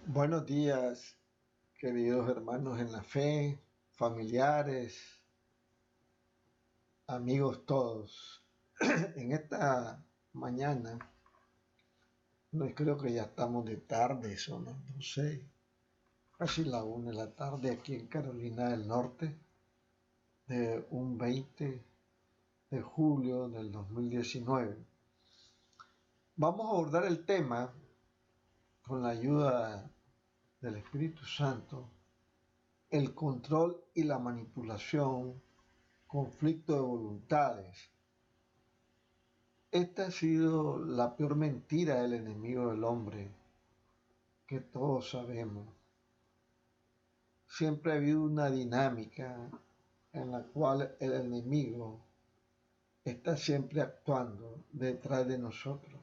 Buenos días, queridos hermanos en la fe, familiares, amigos todos. En esta mañana, no creo que ya estamos de tarde, son las 12, casi la 1 de la tarde aquí en Carolina del Norte, de un 20 de julio del 2019. Vamos a abordar el tema con la ayuda del Espíritu Santo, el control y la manipulación, conflicto de voluntades. Esta ha sido la peor mentira del enemigo del hombre, que todos sabemos. Siempre ha habido una dinámica en la cual el enemigo está siempre actuando detrás de nosotros.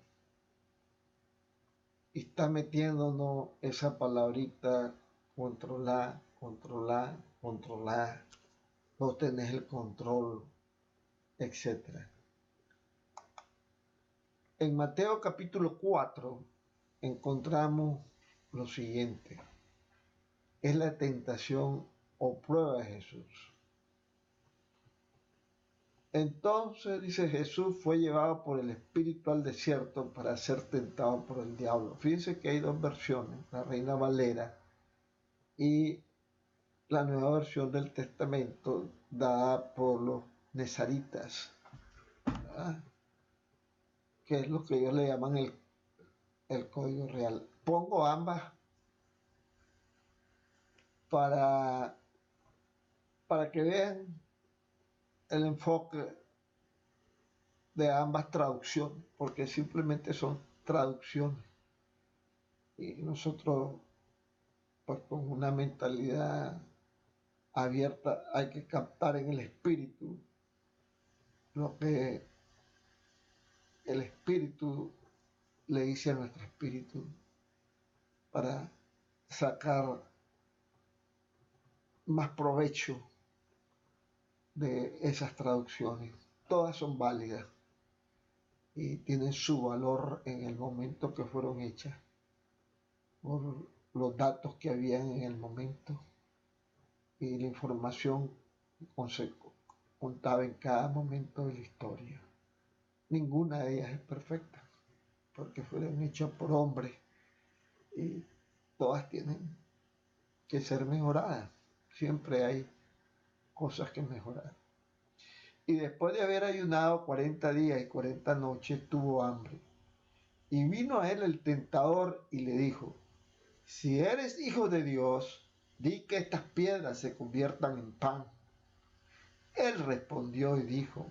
Y está metiéndonos esa palabrita, controlar, controlar, controlar. Vos tenés el control, etc. En Mateo capítulo 4 encontramos lo siguiente. Es la tentación o prueba de Jesús. Entonces, dice, Jesús fue llevado por el Espíritu al desierto para ser tentado por el diablo. Fíjense que hay dos versiones, la Reina Valera y la nueva versión del Testamento dada por los nezaritas, ¿verdad? Que es lo que ellos le llaman el código real. Pongo ambas para que vean el enfoque de ambas traducciones, porque simplemente son traducciones. Y nosotros, pues con una mentalidad abierta, hay que captar en el espíritu lo que el espíritu le dice a nuestro espíritu para sacar más provecho de esas traducciones. Todas son válidas y tienen su valor en el momento que fueron hechas, por los datos que habían en el momento y la información que se contaba en cada momento de la historia. Ninguna de ellas es perfecta, porque fueron hechas por hombres y todas tienen que ser mejoradas. Siempre hay cosas que mejorar. Y después de haber ayunado 40 días y 40 noches, tuvo hambre. Y vino a él el tentador y le dijo, si eres hijo de Dios, di que estas piedras se conviertan en pan. Él respondió y dijo,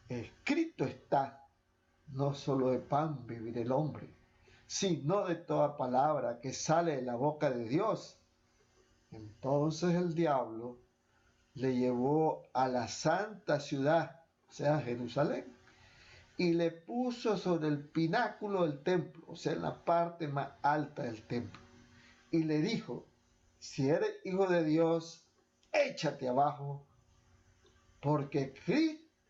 escrito está, no solo de pan vivirá el hombre, sino de toda palabra que sale de la boca de Dios. Entonces el diablo le llevó a la santa ciudad, o sea, Jerusalén, y le puso sobre el pináculo del templo, o sea, en la parte más alta del templo, y le dijo, si eres hijo de Dios, échate abajo, porque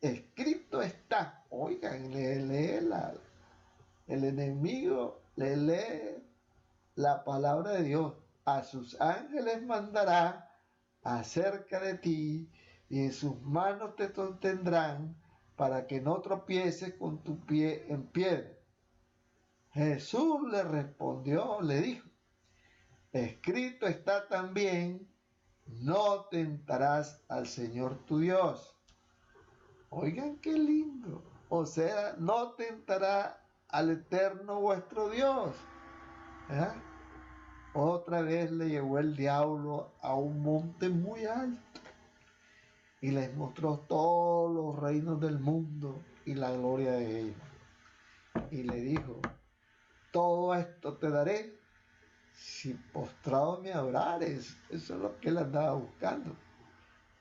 escrito está. Oigan, el enemigo le lee la palabra de Dios. A sus ángeles mandará acerca de ti y en sus manos te sostendrán para que no tropieces con tu pie en piedra. Jesús le respondió, le dijo, escrito está también, no tentarás al Señor tu Dios. Oigan qué lindo. O sea, no tentará al eterno vuestro Dios. ¿Eh? Otra vez le llevó el diablo a un monte muy alto y les mostró todos los reinos del mundo y la gloria de ellos. Y le dijo, todo esto te daré si postrado me adorares. Eso es lo que él andaba buscando.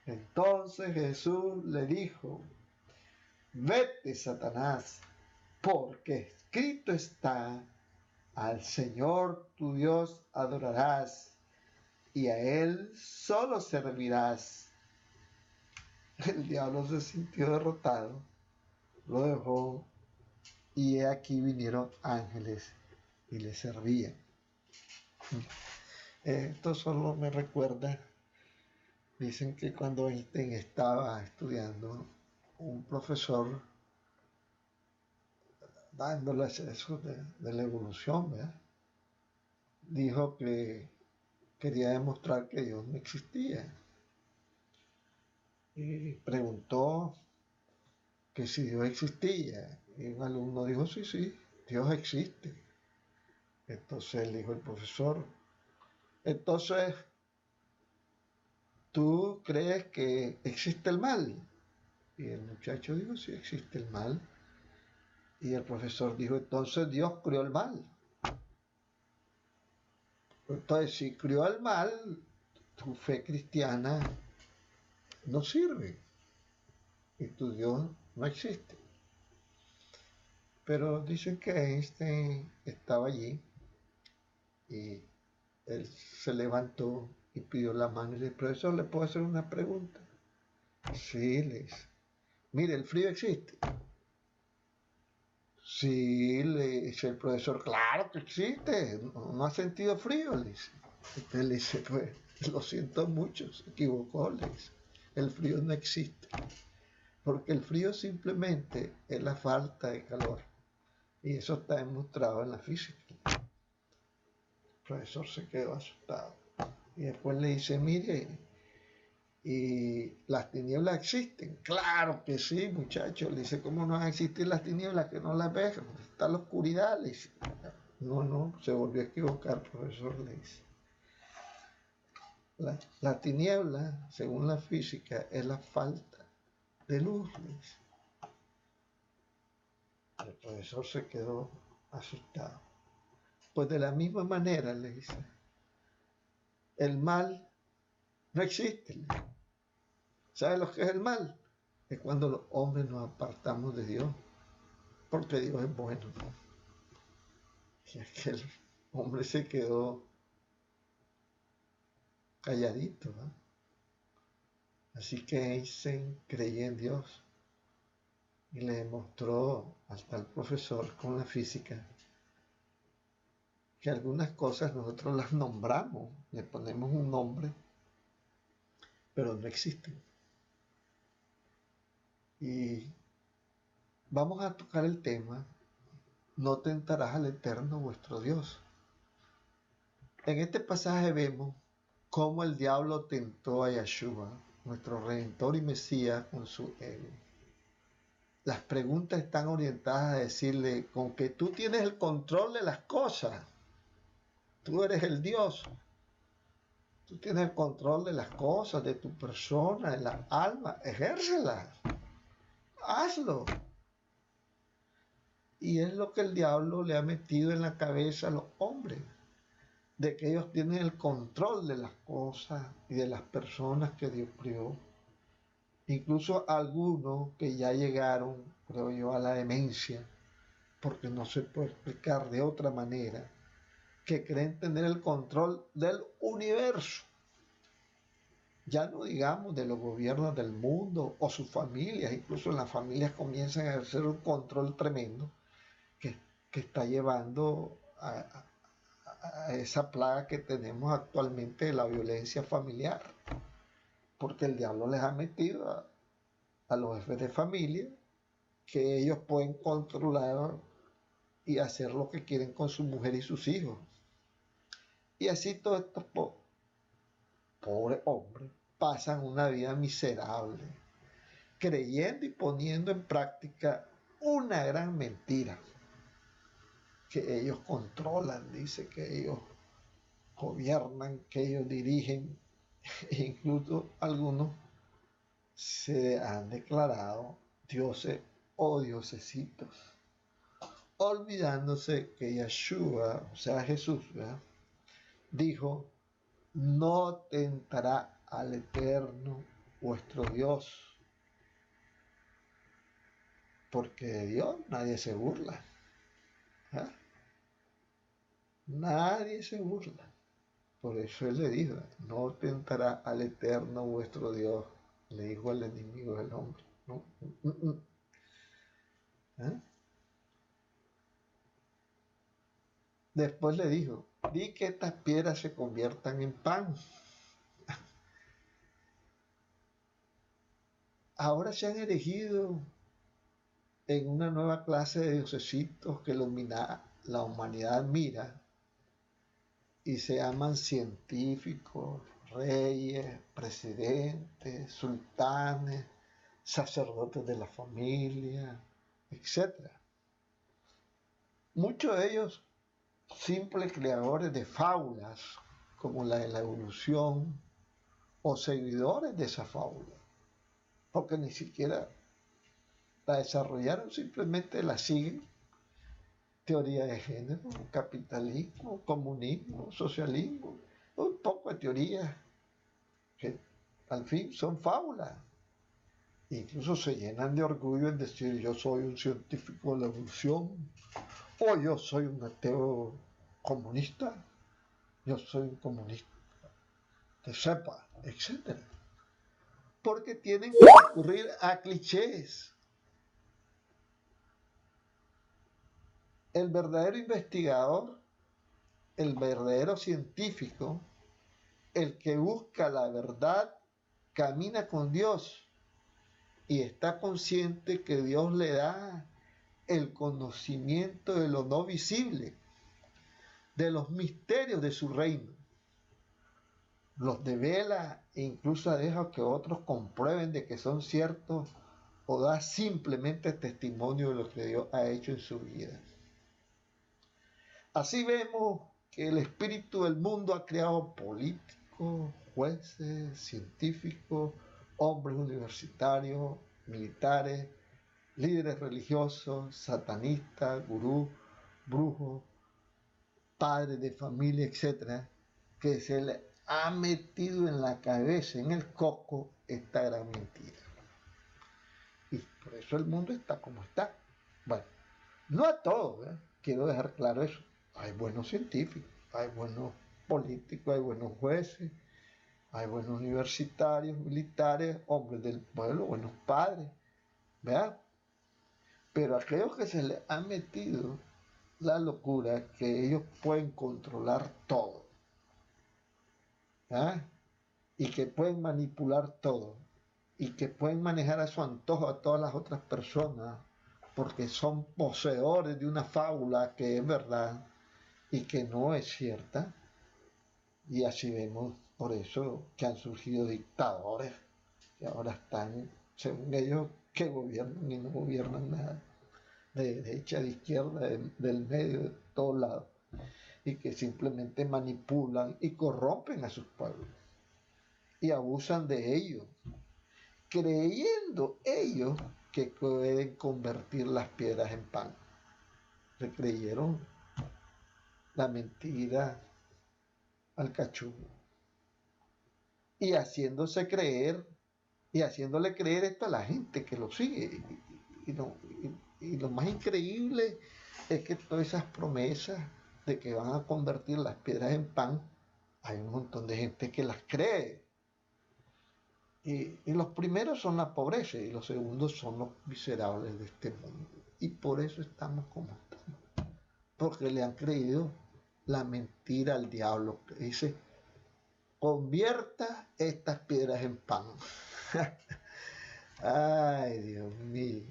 Entonces Jesús le dijo, vete, Satanás, porque escrito está, al Señor tu Dios adorarás y a Él solo servirás. El diablo se sintió derrotado, lo dejó y aquí vinieron ángeles y le servían. Esto solo me recuerda, dicen que cuando Einstein estaba estudiando, un profesor dándoles eso de la evolución, ¿verdad? Dijo que quería demostrar que Dios no existía. Y preguntó que si Dios existía. Y un alumno dijo, sí, sí, Dios existe. Entonces le dijo el profesor, entonces, ¿tú crees que existe el mal? Y el muchacho dijo, sí, existe el mal. Y el profesor dijo, entonces Dios creó el mal. Entonces, si creó el mal, tu fe cristiana no sirve y tu Dios no existe. Pero dicen que Einstein estaba allí y él se levantó y pidió la mano y le dijo, profesor, ¿le puedo hacer una pregunta? Sí, le dice, mire, ¿el frío existe? Sí, le dice el profesor, claro que existe, no ha sentido frío, le dice. Entonces le dice, pues, lo siento mucho, se equivocó, le dice, el frío no existe, porque el frío simplemente es la falta de calor, y eso está demostrado en la física. El profesor se quedó asustado, y después le dice, mire, ¿y las tinieblas existen? Claro que sí, muchachos. Le dice, ¿cómo no van a existir las tinieblas que no las ves? Está la oscuridad, le dice. No, se volvió a equivocar, profesor, le dice. La tiniebla, según la física, es la falta de luz, le dice. El profesor se quedó asustado. Pues de la misma manera, le dice, el mal no existe. Le dice. ¿Sabe lo que es el mal? Es cuando los hombres nos apartamos de Dios, porque Dios es bueno. Y aquel hombre se quedó calladito, ¿no? Así que Einstein creía en Dios y le demostró al tal profesor con la física que algunas cosas nosotros las nombramos, le ponemos un nombre, pero no existen. Y vamos a tocar el tema, no tentarás al Eterno vuestro Dios. En este pasaje vemos cómo el diablo tentó a Yeshua, nuestro Redentor y Mesías, con su ego. Las preguntas están orientadas a decirle, con que tú tienes el control de las cosas, tú eres el Dios, tú tienes el control de las cosas, de tu persona, de la alma, ejércelas, hazlo. Y es lo que el diablo le ha metido en la cabeza a los hombres, de que ellos tienen el control de las cosas y de las personas que Dios creó. Incluso algunos que ya llegaron, creo yo, a la demencia, porque no se puede explicar de otra manera, que creen tener el control del universo. Ya no digamos de los gobiernos del mundo o sus familias, incluso las familias comienzan a ejercer un control tremendo que está llevando a esa plaga que tenemos actualmente de la violencia familiar, porque el diablo les ha metido a los jefes de familia que ellos pueden controlar y hacer lo que quieren con su mujer y sus hijos. Y así todos estos pobres hombres pasan una vida miserable, creyendo y poniendo en práctica una gran mentira, que ellos controlan, dice que ellos gobiernan, que ellos dirigen, e incluso algunos se han declarado dioses o diosesitos, olvidándose que Yeshua, o sea Jesús, ¿verdad?, dijo, no tentará al Eterno vuestro Dios, porque de Dios nadie se burla. ¿Eh? Nadie se burla. Por eso él le dijo, no tentará al Eterno vuestro Dios, le dijo al enemigo del hombre. ¿No? ¿Eh? Después le dijo, di que estas piedras se conviertan en pan. Ahora se han elegido en una nueva clase de diosesitos que la humanidad mira y se llaman científicos, reyes, presidentes, sultanes, sacerdotes de la familia, etc. Muchos de ellos simples creadores de fábulas como la de la evolución o seguidores de esa fábula, porque ni siquiera la desarrollaron, simplemente la siguen. Teoría de género, capitalismo, comunismo, socialismo, un poco de teorías que al fin son fábulas. Incluso se llenan de orgullo en decir yo soy un científico de la evolución, o yo soy un ateo comunista, yo soy un comunista de cepa, etc. Porque tienen que recurrir a clichés. El verdadero investigador, el verdadero científico, el que busca la verdad, camina con Dios y está consciente que Dios le da el conocimiento de lo no visible, de los misterios de su reino. Los devela e incluso deja que otros comprueben de que son ciertos o da simplemente testimonio de lo que Dios ha hecho en su vida. Así vemos que el espíritu del mundo ha creado políticos, jueces, científicos, hombres universitarios, militares, líderes religiosos, satanistas, gurús, brujos, padres de familia, etc., que se le ha metido en la cabeza, en el coco, esta gran mentira. Y por eso el mundo está como está. Bueno, no a todos, quiero dejar claro eso. Hay buenos científicos, hay buenos políticos, hay buenos jueces, hay buenos universitarios, militares, hombres del pueblo, buenos padres, ¿verdad? Pero aquellos que se les ha metido la locura que ellos pueden controlar todo, ¿ah? Y que pueden manipular todo y que pueden manejar a su antojo a todas las otras personas porque son poseedores de una fábula que es verdad y que no es cierta. Y así vemos por eso que han surgido dictadores que ahora están, según ellos, que gobiernan y no gobiernan nada, de derecha, de izquierda, del medio, de todos lados, y que simplemente manipulan y corrompen a sus pueblos y abusan de ellos, creyendo ellos que pueden convertir las piedras en pan. Se creyeron la mentira al cachudo y haciéndose creer y haciéndole creer esto a la gente que lo sigue. Y lo más increíble es que todas esas promesas de que van a convertir las piedras en pan, hay un montón de gente que las cree. Y los primeros son la pobreza y los segundos son los miserables de este mundo. Y por eso estamos como estamos. Porque le han creído la mentira al diablo que dice, convierta estas piedras en pan. Ay, Dios mío.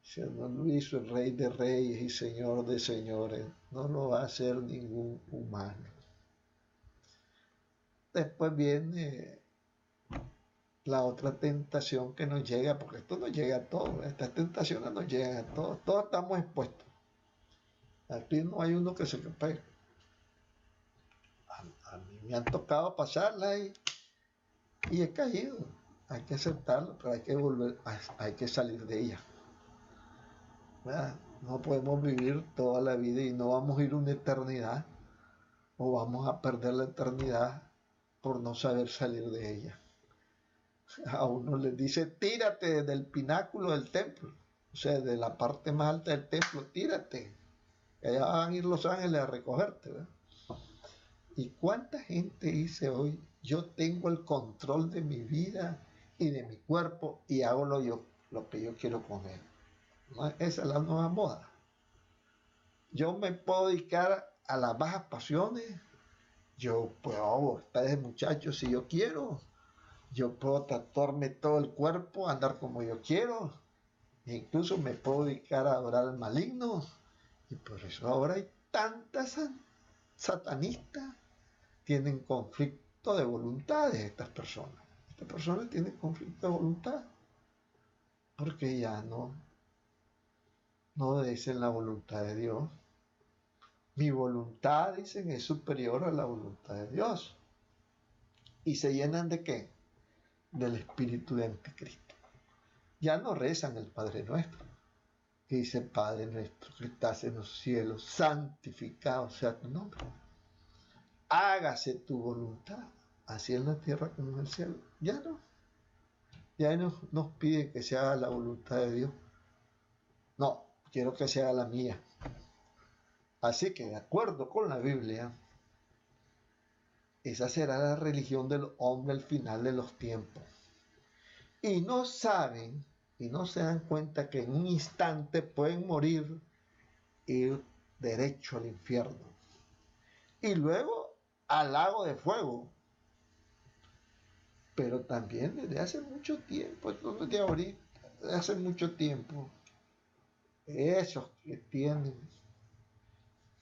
Si no lo hizo el Rey de Reyes y Señor de Señores, no lo va a hacer ningún humano. Después viene la otra tentación que nos llega, porque esto nos llega a todos, estas tentaciones nos llegan a todos, todos estamos expuestos. Aquí no hay uno que se le pegue. A mí me han tocado pasarla y he caído. Hay que aceptarlo, pero hay que volver, hay que salir de ella. ¿Verdad? No podemos vivir toda la vida y no vamos a ir una eternidad o vamos a perder la eternidad por no saber salir de ella. A uno les dice, tírate del pináculo del templo, o sea, de la parte más alta del templo, tírate. Allá van a ir los ángeles a recogerte. ¿Verdad? ¿Y cuánta gente dice hoy, yo tengo el control de mi vida y de mi cuerpo y hago lo que yo quiero con él? ¿No? Esa es la nueva moda. Yo me puedo dedicar a las bajas pasiones. Yo puedo estar de muchacho si yo quiero. Yo puedo tatuarme todo el cuerpo, andar como yo quiero. E incluso me puedo dedicar a adorar al maligno. Y por eso ahora hay tantas satanistas. Tienen conflicto de voluntades estas personas. Estas personas tienen conflicto de voluntad. Porque ya no obedecen la voluntad de Dios. Mi voluntad, dicen, es superior a la voluntad de Dios. ¿Y se llenan de qué? Del espíritu de anticristo. Ya no rezan el Padre Nuestro, que dice: Padre nuestro que estás en los cielos, santificado sea tu nombre. Hágase tu voluntad, así en la tierra como en el cielo. Ya no. Ya nos pide que se haga la voluntad de Dios. No, quiero que se haga la mía. Así que, de acuerdo con la Biblia, esa será la religión del hombre al final de los tiempos. Y no saben y no se dan cuenta que en un instante pueden morir e ir derecho al infierno. Y luego al lago de fuego. Pero también desde hace mucho tiempo, no desde ahorita, desde hace mucho tiempo, esos que tienen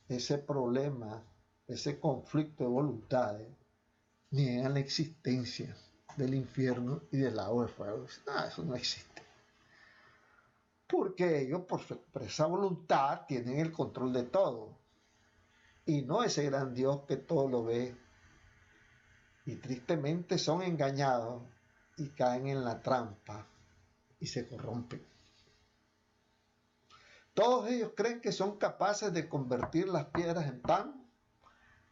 ese problema, ese conflicto de voluntades, niegan la existencia del infierno y del lago de fuego. No, eso no existe. Porque ellos, por su expresa voluntad, tienen el control de todo. Y no ese gran Dios que todo lo ve. Y tristemente son engañados y caen en la trampa y se corrompen. Todos ellos creen que son capaces de convertir las piedras en pan,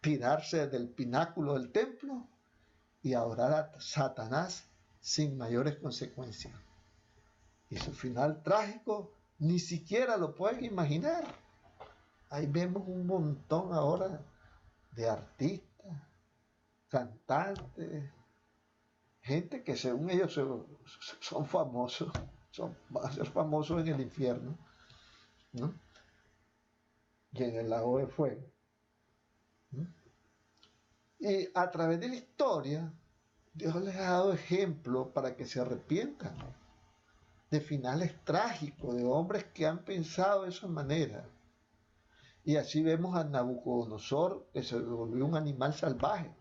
tirarse desde el pináculo del templo y adorar a Satanás sin mayores consecuencias. Y su final trágico ni siquiera lo pueden imaginar. Ahí vemos un montón ahora de artistas, cantantes, gente que según ellos son famosos, van a ser famosos en el infierno, ¿no? Y en el lago de fuego, ¿no? Y a través de la historia, Dios les ha dado ejemplo para que se arrepientan de finales trágicos, de hombres que han pensado de esa manera. Y así vemos a Nabucodonosor, que se volvió un animal salvaje,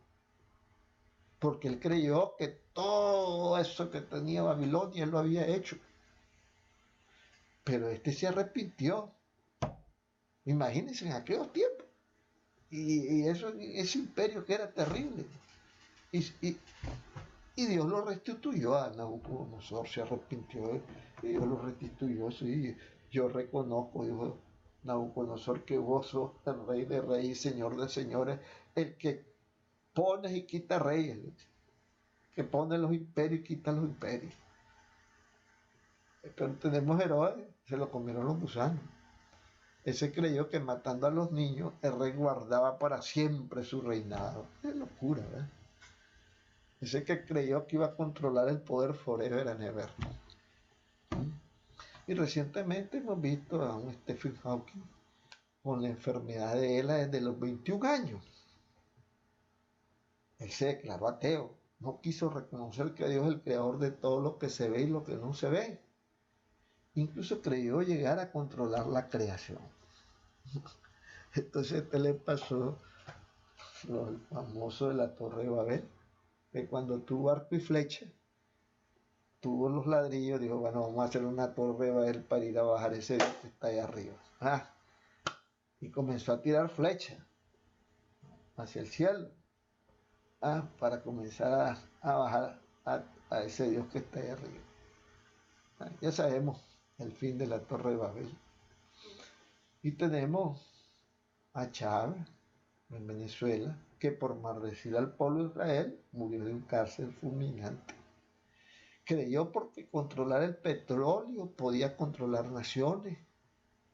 porque él creyó que todo eso que tenía Babilonia él lo había hecho. Pero este se arrepintió. Imagínense en aquellos tiempos. Y eso, ese imperio que era terrible. Y Dios lo restituyó a Nabucodonosor, se arrepintió y Dios lo restituyó. Sí, yo reconozco, dijo Nabucodonosor, que vos sos el rey de reyes, señor de señores, el que pones y quita reyes, que pone los imperios y quita los imperios. Pero tenemos Herodes, se lo comieron los gusanos. Ese creyó que matando a los niños, el rey guardaba para siempre su reinado. Es locura, ¿verdad? Ese que creyó que iba a controlar el poder forever and ever. Y recientemente hemos visto a un Stephen Hawking con la enfermedad de ELA desde los 21 años. Él se declaró ateo. No quiso reconocer que Dios es el creador de todo lo que se ve y lo que no se ve. Incluso creyó llegar a controlar la creación. Entonces, ¿qué le pasó? Lo famoso de la Torre de Babel, que cuando tuvo arco y flecha, tuvo los ladrillos, dijo: bueno, vamos a hacer una torre de Babel para ir a bajar ese Dios que está ahí arriba. Y comenzó a tirar flechas hacia el cielo, para comenzar a bajar a ese Dios que está ahí arriba. Ya sabemos el fin de la Torre de Babel. Y tenemos a Chávez en Venezuela, que por maldecir al pueblo de Israel murió de un cáncer fulminante. Creyó porque controlar el petróleo podía controlar naciones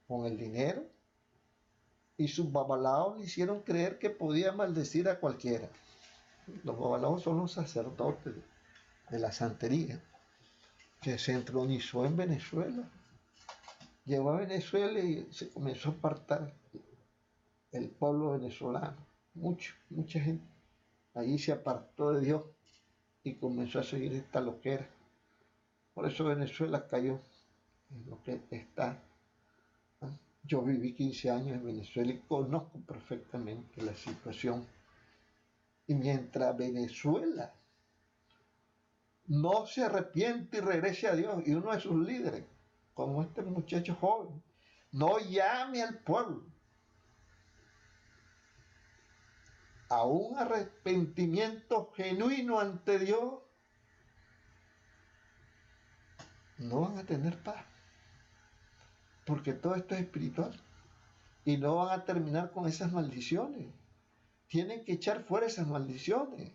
con el dinero, y sus babalaos le hicieron creer que podía maldecir a cualquiera. Los babalaos son los sacerdotes de la santería, que se entronizó en Venezuela. Llegó a Venezuela y se comenzó a apartar el pueblo venezolano, mucha gente, allí se apartó de Dios y comenzó a seguir esta loquera. Por eso Venezuela cayó en lo que está. Yo viví 15 años en Venezuela y conozco perfectamente la situación. Y mientras Venezuela no se arrepiente y regrese a Dios, y uno de sus líderes, como este muchacho joven, no llame al pueblo a un arrepentimiento genuino ante Dios, no van a tener paz, porque todo esto es espiritual, y no van a terminar con esas maldiciones. Tienen que echar fuera esas maldiciones.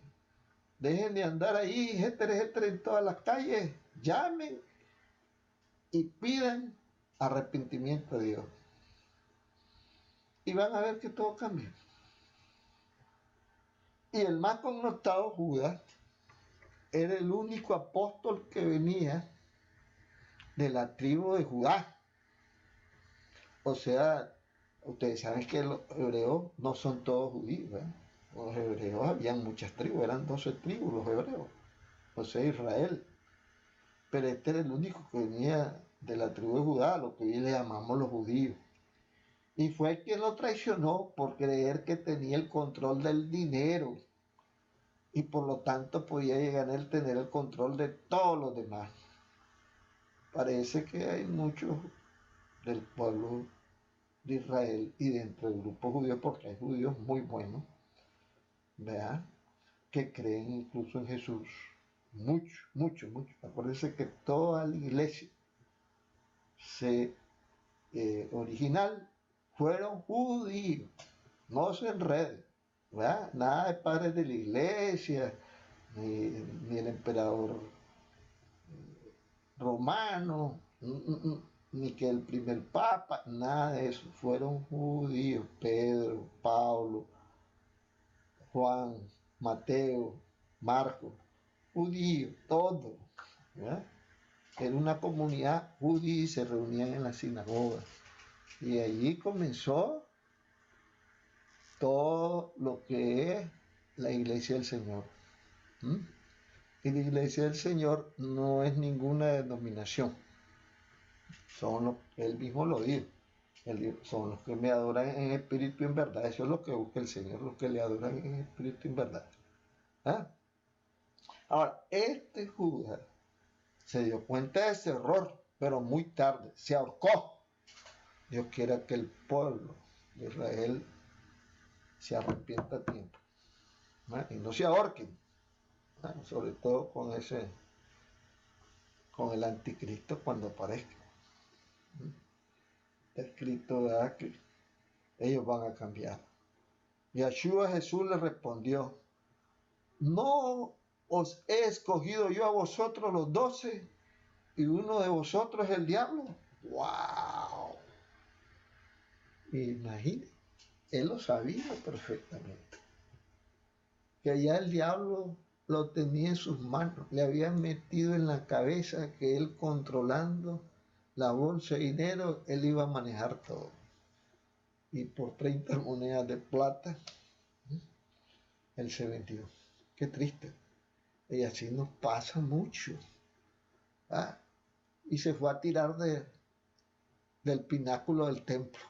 Dejen de andar ahí, etcétera, en todas las calles. Llamen y pidan arrepentimiento a Dios. Y van a ver que todo cambia. Y el más connotado, Judas, era el único apóstol que venía de la tribu de Judá. O sea, ustedes saben que los hebreos no son todos judíos, ¿verdad? Los hebreos habían muchas tribus, eran 12 tribus los hebreos, o sea, Israel. Pero este era el único que venía de la tribu de Judá, lo que hoy le llamamos los judíos. Y fue el que lo traicionó por creer que tenía el control del dinero y por lo tanto podía llegar a tener el control de todos los demás. Parece que hay muchos del pueblo de Israel y dentro del grupo judío, porque hay judíos muy buenos, ¿verdad? Que creen incluso en Jesús. Mucho. Acuérdense que toda la iglesia original fueron judíos, no se enreden, ¿verdad? Nada de padres de la iglesia, ni el emperador romano, ni que el primer papa, nada de eso, fueron judíos, Pedro, Pablo, Juan, Mateo, Marcos, judíos, todos, ¿verdad? Era una comunidad judía y se reunían en la sinagoga. Y allí comenzó todo lo que es la iglesia del Señor. Y la iglesia del Señor no es ninguna denominación. Son los, él mismo lo dijo. Son los que me adoran en espíritu y en verdad. Eso es lo que busca el Señor, los que le adoran en espíritu y en verdad. ¿Ah? Ahora, este Judas se dio cuenta de ese error, pero muy tarde, se ahorcó. Dios quiera que el pueblo de Israel se arrepienta a tiempo, ¿no? Y no se ahorquen, ¿no? Sobre todo con el anticristo cuando aparezca. Está escrito, ¿verdad?, que ellos van a cambiar. Y Jesús le respondió: ¿no os he escogido yo a vosotros los 12 y uno de vosotros es el diablo? ¡Wow! Imagínense, él lo sabía perfectamente, que allá el diablo lo tenía en sus manos, le habían metido en la cabeza que él, controlando la bolsa de dinero, él iba a manejar todo. Y por 30 monedas de plata, él se vendió. Qué triste. Y así nos pasa mucho. ¿Ah? Y se fue a tirar del pináculo del templo.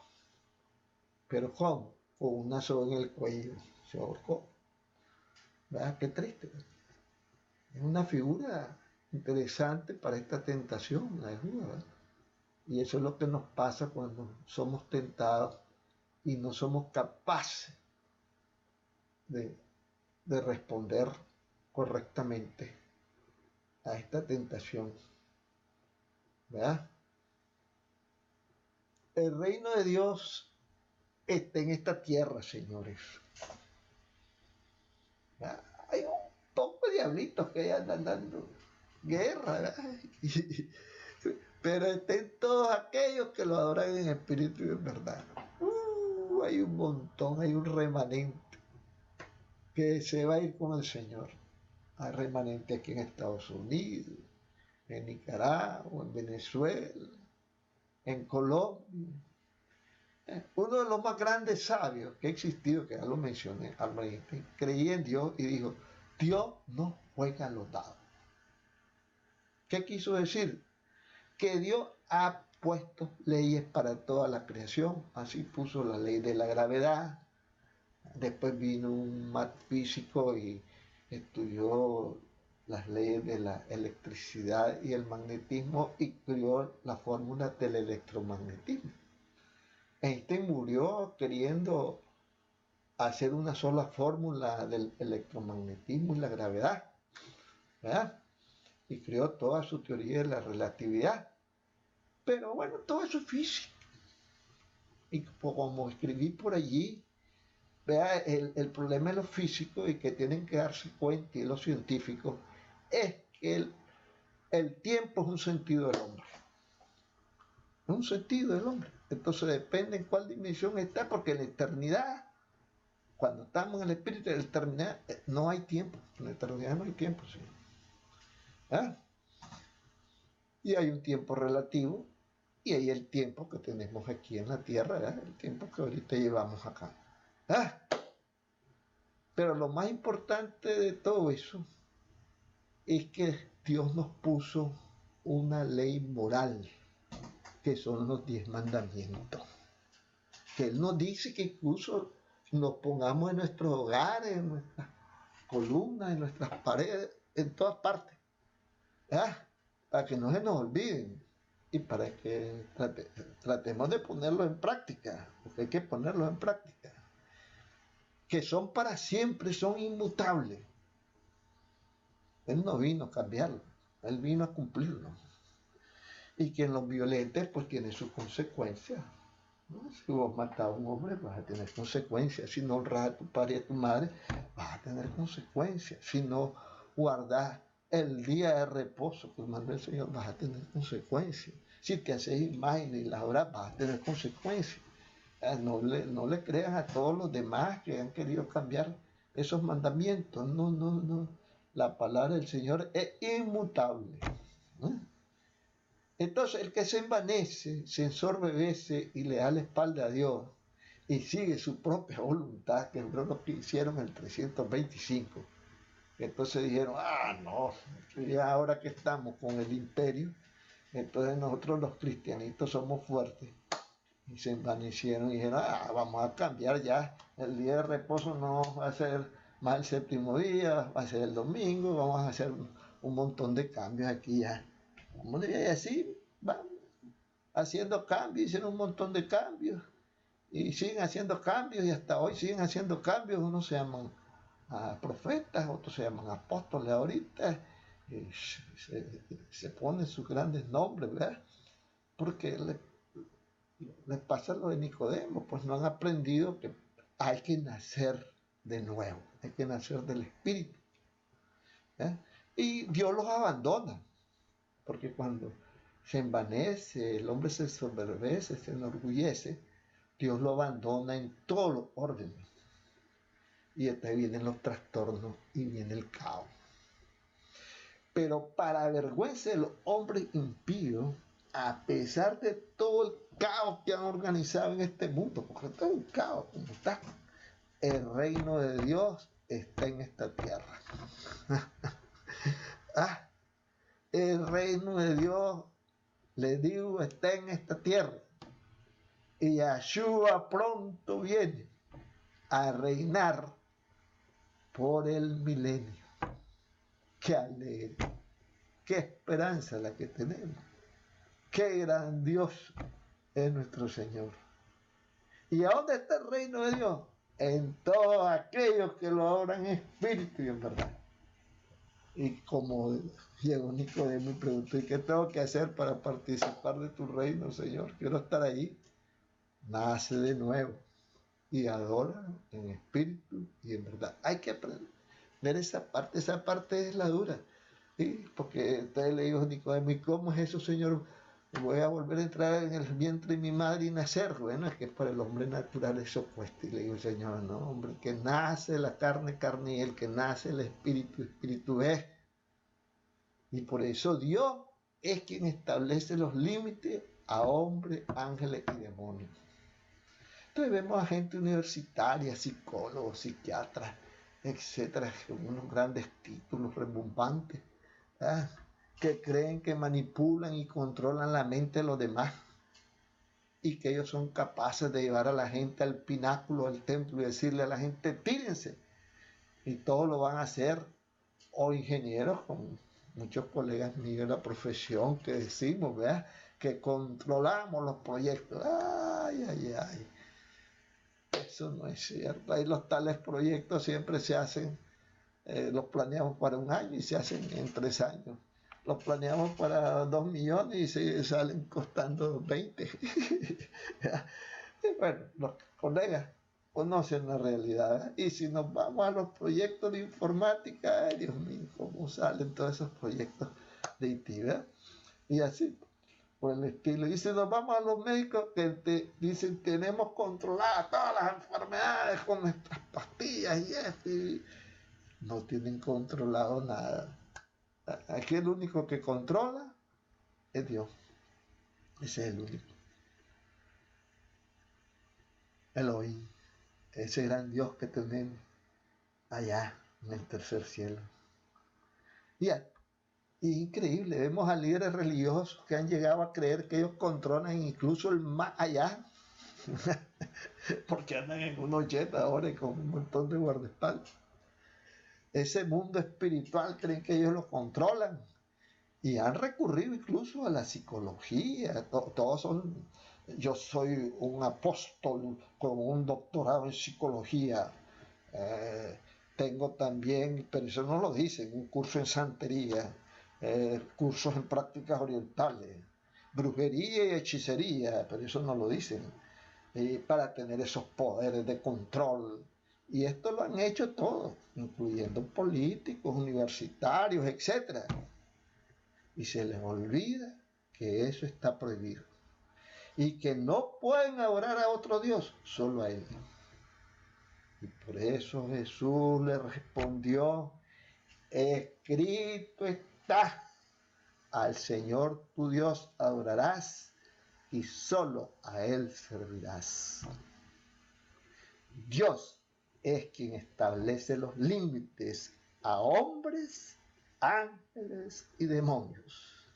Pero ¿cómo? Con una soga en el cuello. Se ahorcó. ¿Verdad? Qué triste. Es una figura interesante para esta tentación, la de Judas, ¿verdad? Y eso es lo que nos pasa cuando somos tentados y no somos capaces de responder correctamente a esta tentación, ¿verdad? El reino de Dios está en esta tierra, señores. ¿Verdad? Hay un poco de diablitos que andan dando guerra, ¿verdad? Pero estén todos aquellos que lo adoran en espíritu y en verdad. Hay un montón, hay un remanente que se va a ir con el Señor. Hay remanente aquí en Estados Unidos, en Nicaragua, en Venezuela, en Colombia, Uno de los más grandes sabios que ha existido, que ya lo mencioné, Albert Einstein, creía en Dios y dijo, Dios no juega a los dados. ¿Qué quiso decir? Que Dios ha puesto leyes para toda la creación. Así puso la ley de la gravedad. Después vino un físico y estudió las leyes de la electricidad y el magnetismo y creó la fórmula del electromagnetismo. Einstein murió queriendo hacer una sola fórmula del electromagnetismo y la gravedad, ¿verdad? Y creó toda su teoría de la relatividad. Pero bueno, todo eso es física. Y como escribí por allí, vea, el problema de los físicos y que tienen que darse cuenta y los científicos es que el tiempo es un sentido del hombre. Es un sentido del hombre. Entonces depende en cuál dimensión está, porque en la eternidad, cuando estamos en el espíritu de la eternidad, no hay tiempo. En la eternidad no hay tiempo, ¿sí? ¿Ah? Y hay un tiempo relativo y hay el tiempo que tenemos aquí en la tierra, ¿verdad? El tiempo que ahorita llevamos acá. ¿Ah? Pero lo más importante de todo eso es que Dios nos puso una ley moral, que son los 10 mandamientos. Que Él nos dice que incluso nos pongamos en nuestros hogares, en nuestras columnas, en nuestras paredes, en todas partes. ¿Ah? Para que no se nos olviden y para que tratemos de ponerlo en práctica, porque hay que ponerlo en práctica. Que son para siempre, son inmutables. Él no vino a cambiarlo, Él vino a cumplirlo. Y quien los violente, pues tiene sus consecuencias. ¿No? Si vos matas a un hombre, vas a tener consecuencias. Si no honras a tu padre y a tu madre, vas a tener consecuencias. Si no guardas el día de reposo que mandó el Señor, vas a tener consecuencias. Si te haces imágenes y las obras, vas a tener consecuencias. No le creas a todos los demás que han querido cambiar esos mandamientos. No, no, no. La palabra del Señor es inmutable. ¿No? Entonces, el que se envanece, se ensorbebece y le da la espalda a Dios y sigue su propia voluntad, que es lo que hicieron en el 325. Entonces dijeron, no, ya ahora que estamos con el imperio, entonces nosotros los cristianitos somos fuertes. Y se envanecieron y dijeron, vamos a cambiar ya, el día de reposo no va a ser más el séptimo día, va a ser el domingo, vamos a hacer un montón de cambios aquí ya. Y así van haciendo cambios, hicieron un montón de cambios y siguen haciendo cambios y hasta hoy siguen haciendo cambios. Unos se llaman profetas, otros se llaman apóstoles ahorita, se ponen sus grandes nombres, ¿verdad? Porque les pasa lo de Nicodemo, pues no han aprendido que hay que nacer de nuevo, hay que nacer del Espíritu. ¿Eh? Y Dios los abandona, porque cuando se envanece, el hombre se ensoberbece, se enorgullece, Dios lo abandona en todos los órdenes. Y después vienen los trastornos y viene el caos. Pero para vergüenza de los hombres impíos, a pesar de todo el caos que han organizado en este mundo, porque todo es un caos como está, el reino de Dios está en esta tierra. El reino de Dios, les digo, está en esta tierra. Y Yahshua pronto viene a reinar por el milenio. Qué alegre, qué esperanza la que tenemos. Qué grandioso es nuestro Señor. ¿Y a dónde está el reino de Dios? En todos aquellos que lo adoran en espíritu y en verdad. Y como llegó Nicodemo y preguntó, ¿y qué tengo que hacer para participar de tu reino, Señor? Quiero estar ahí. Nace de nuevo y adora en espíritu y en verdad. Hay que aprender esa parte es la dura. ¿Sí? Porque usted le dijo a Nicodemo, ¿y cómo es eso, Señor? Voy a volver a entrar en el vientre de mi madre y nacer. Bueno, es que para el hombre natural eso cuesta. Y le digo, Señor, no, hombre, que nace la carne, carne, y el que nace el espíritu, espíritu es. Y por eso Dios es quien establece los límites a hombres, ángeles y demonios. Entonces vemos a gente universitaria, psicólogos, psiquiatras, etcétera, con unos grandes títulos rebombantes, ¿verdad? Que creen que manipulan y controlan la mente de los demás y que ellos son capaces de llevar a la gente al pináculo del templo y decirle a la gente, tírense, y todo lo van a hacer, o ingenieros, con muchos colegas míos de la profesión que decimos, ¿verdad? Que controlamos los proyectos. Ay, ay, ay. Eso no es cierto. Ahí los tales proyectos siempre se hacen, los planeamos para un año y se hacen en 3 años. Los planeamos para 2 millones y se salen costando 20. Y bueno, los colegas conocen la realidad. Y si nos vamos a los proyectos de informática, ay Dios mío, cómo salen todos esos proyectos de IT, ¿verdad? Y así, por el estilo. Y si nos vamos a los médicos que te dicen tenemos controladas todas las enfermedades con nuestras pastillas y esto, y no tienen controlado nada. Aquí el único que controla es Dios. Ese es el único. Elohim, ese gran Dios que tenemos allá en el tercer cielo. Y increíble, vemos a líderes religiosos que han llegado a creer que ellos controlan incluso el más allá, porque andan en un 80 ahora y con un montón de guardaespaldas. Ese mundo espiritual creen que ellos lo controlan y han recurrido incluso a la psicología. Todos son, yo soy un apóstol con un doctorado en psicología. Tengo también, pero eso no lo dicen, un curso en santería, cursos en prácticas orientales, brujería y hechicería, pero eso no lo dicen, para tener esos poderes de control. Y esto lo han hecho todos, incluyendo políticos, universitarios, etc. Y se les olvida que eso está prohibido y que no pueden adorar a otro Dios, solo a Él. Y por eso Jesús le respondió, escrito está, al Señor tu Dios adorarás y solo a Él servirás. Dios es quien establece los límites a hombres, ángeles y demonios.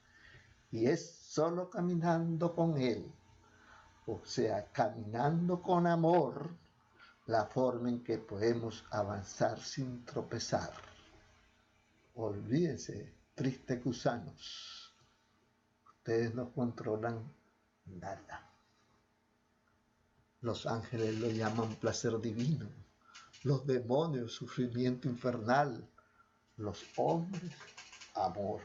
Y es solo caminando con Él, o sea, caminando con amor, la forma en que podemos avanzar sin tropezar. Olvídense, tristes gusanos, ustedes no controlan nada. Los ángeles lo llaman placer divino, los demonios sufrimiento infernal, los hombres amor.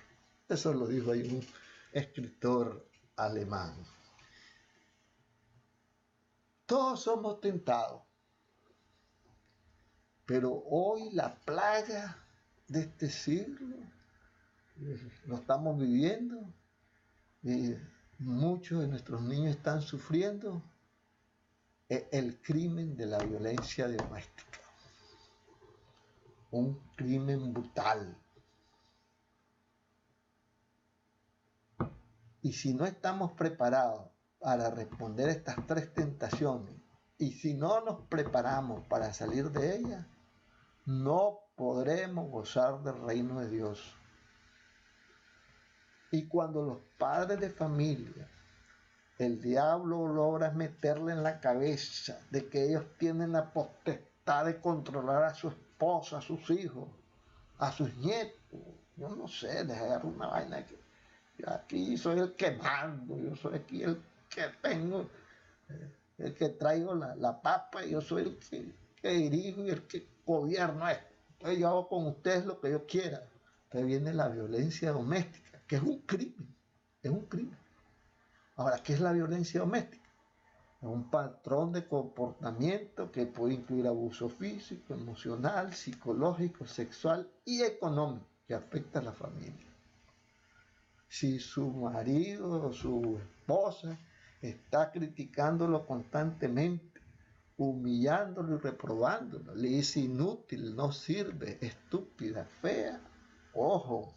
Eso lo dijo ahí un escritor alemán. Todos somos tentados, pero hoy la plaga de este siglo lo estamos viviendo y muchos de nuestros niños están sufriendo el crimen de la violencia doméstica, un crimen brutal. Y si no estamos preparados para responder estas 3 tentaciones, y si no nos preparamos para salir de ellas, no podremos gozar del reino de Dios. Y cuando los padres de familia, el diablo logra meterle en la cabeza de que ellos tienen la potestad de controlar a su esposa, a sus hijos, a sus nietos, yo no sé, les agarro una vaina que yo aquí soy el que mando, yo soy aquí el que tengo, el que traigo la papa, yo soy el que dirijo y el que gobierno esto. Entonces yo hago con ustedes lo que yo quiera. Entonces viene la violencia doméstica, que es un crimen, es un crimen. Ahora, ¿qué es la violencia doméstica? Es un patrón de comportamiento que puede incluir abuso físico, emocional, psicológico, sexual y económico que afecta a la familia. Si su marido o su esposa está criticándolo constantemente, humillándolo y reprobándolo, le dice inútil, no sirve, estúpida, fea, ojo,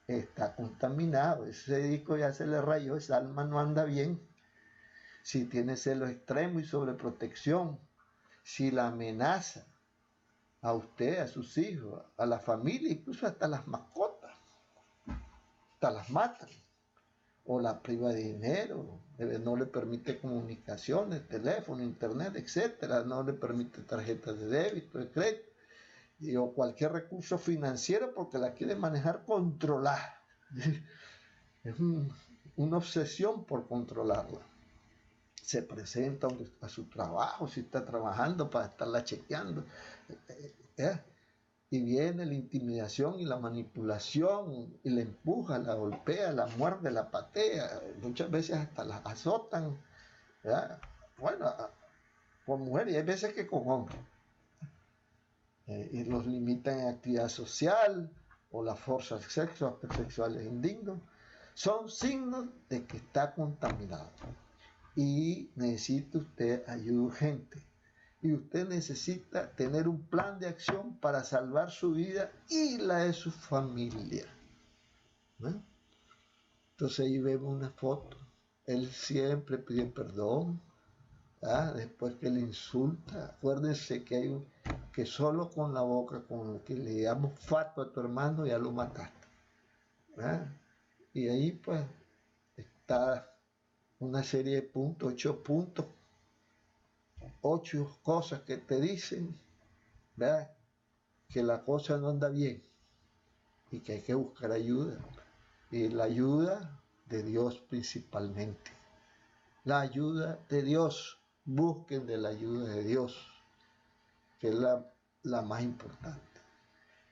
está contaminado, ese disco ya se le rayó, esa alma no anda bien. si tiene celos extremos y sobreprotección, si la amenaza a usted, a sus hijos, a la familia, incluso hasta las mascotas, hasta las matan, o la priva de dinero, no le permite comunicaciones, teléfono, internet, etcétera, no le permite tarjetas de débito, de crédito, o cualquier recurso financiero porque la quiere manejar controlada. Es una obsesión por controlarla. Se presenta a su trabajo, si está trabajando, para estarla chequeando. Y viene la intimidación y la manipulación, y la empuja, la golpea, la muerde, la patea, muchas veces hasta la azotan, ¿verdad? Bueno, con mujeres, y hay veces que con hombres. Y los limitan en actividad social, o la fuerza del sexo, aspectos sexuales indignos. Son signos de que está contaminado. Y necesita usted ayuda urgente. Y usted necesita tener un plan de acción para salvar su vida y la de su familia, ¿no? Entonces ahí vemos una foto. Él siempre pide perdón, ¿ah? Después que le insulta. Acuérdense que que solo con la boca, con lo que le damos fato a tu hermano, ya lo mataste, ¿ah? Y ahí pues está una serie de puntos, 8 puntos, 8 cosas que te dicen, ¿verdad?, que la cosa no anda bien y que hay que buscar ayuda. Y la ayuda de Dios principalmente. La ayuda de Dios. Busquen de la ayuda de Dios, que es la más importante.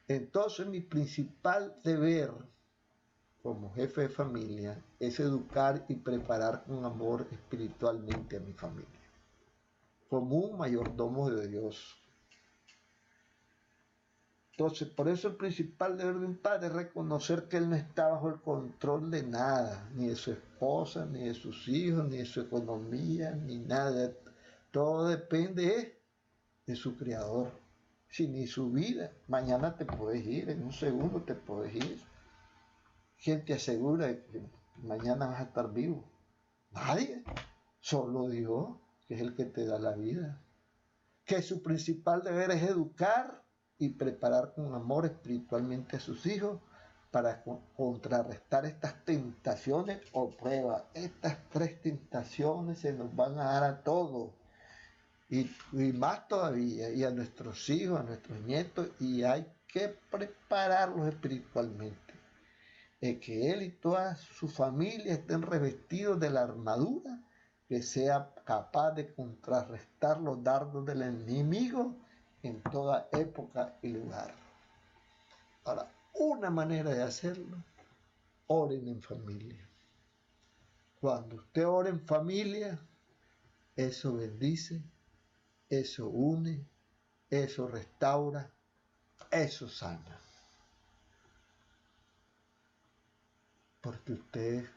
Entonces mi principal deber como jefe de familia es educar y preparar con amor espiritualmente a mi familia, como un mayordomo de Dios. Entonces, por eso el principal deber de un padre es reconocer que él no está bajo el control de nada, ni de su esposa, ni de sus hijos, ni de su economía, ni nada. Todo depende de su creador. Si ni su vida, mañana te puedes ir, en un segundo te puedes ir. ¿Quién te asegura que mañana vas a estar vivo? Nadie, solo Dios, que es el que te da la vida. Que su principal deber es educar y preparar con amor espiritualmente a sus hijos para contrarrestar estas tentaciones o pruebas. Estas 3 tentaciones se nos van a dar a todos, y más todavía, y a nuestros hijos, a nuestros nietos, y hay que prepararlos espiritualmente. Que él y toda su familia estén revestidos de la armadura que sea capaz de contrarrestar los dardos del enemigo en toda época y lugar. Ahora, una manera de hacerlo: oren en familia. Cuando usted ora en familia, eso bendice, eso une, eso restaura, eso sana. Porque ustedes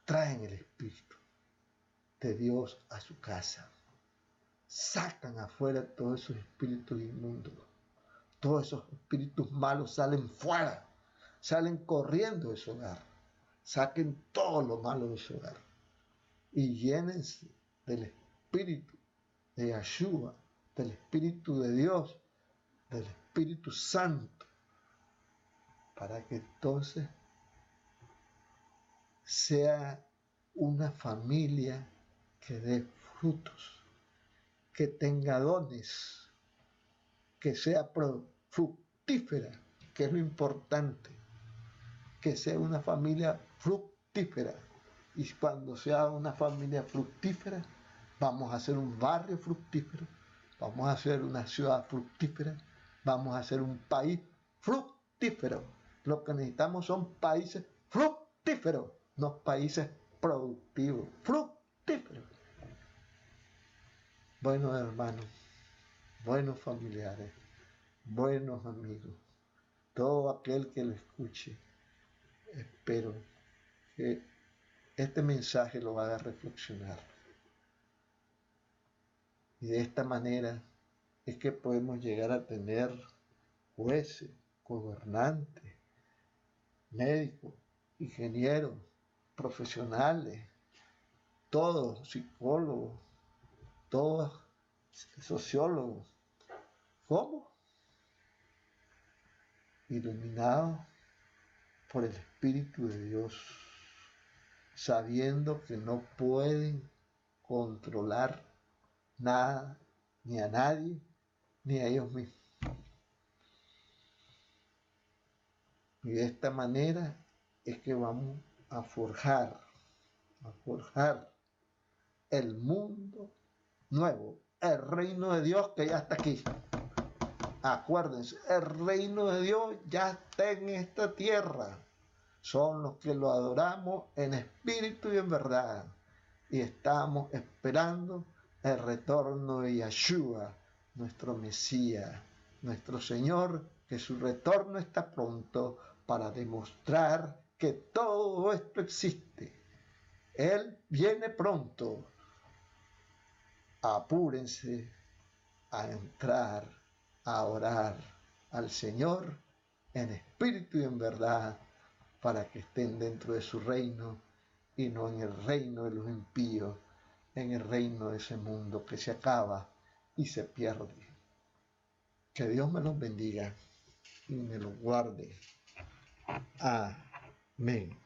traen el Espíritu de Dios a su casa. Sacan afuera todos esos espíritus inmundos. Todos esos espíritus malos salen fuera, salen corriendo de su hogar. Saquen todo lo malo de su hogar y llénense del Espíritu de Yeshua, del Espíritu de Dios, del Espíritu Santo, para que entonces sea una familia que dé frutos, que tenga dones, que sea fructífera, que es lo importante, que sea una familia fructífera. Y cuando sea una familia fructífera, vamos a ser un barrio fructífero, vamos a ser una ciudad fructífera, vamos a ser un país fructífero. Lo que necesitamos son países fructíferos, no países productivos, fructíferos. Buenos hermanos, buenos familiares, buenos amigos, todo aquel que lo escuche, espero que este mensaje lo haga reflexionar. Y de esta manera es que podemos llegar a tener jueces, gobernantes, médicos, ingenieros, profesionales, todos psicólogos, todos sociólogos. ¿Cómo? Iluminados por el Espíritu de Dios, sabiendo que no pueden controlar nada, ni a nadie, ni a ellos mismos. Y de esta manera es que vamos a forjar el mundo nuevo, el reino de Dios que ya está aquí. Acuérdense, el reino de Dios ya está en esta tierra. Son los que lo adoramos en espíritu y en verdad. Y estamos esperando el retorno de Yeshua, nuestro Mesías, nuestro Señor, que su retorno está pronto para demostrar que todo esto existe. Él viene pronto. Apúrense a entrar, a orar al Señor en espíritu y en verdad, para que estén dentro de su reino y no en el reino de los impíos, en el reino de ese mundo que se acaba y se pierde. Que Dios me los bendiga y me los guarde. Amén.